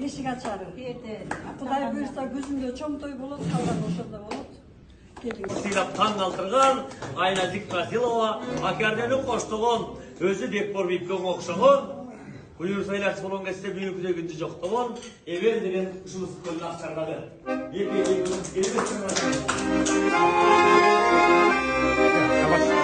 Yeşik açarım. Kuday buyursa gözümde çomtoy bulup kalgan oşunda bulup. Silap tan kaldırgan, Aynazik Vasilova, Akardeni koştuğun, özü dekbor bipken okşağın, buyursaylar solon geçse büyük de gündüz yoktuğun, evvel diren şunu sıkılın akşarladı. Yavaş.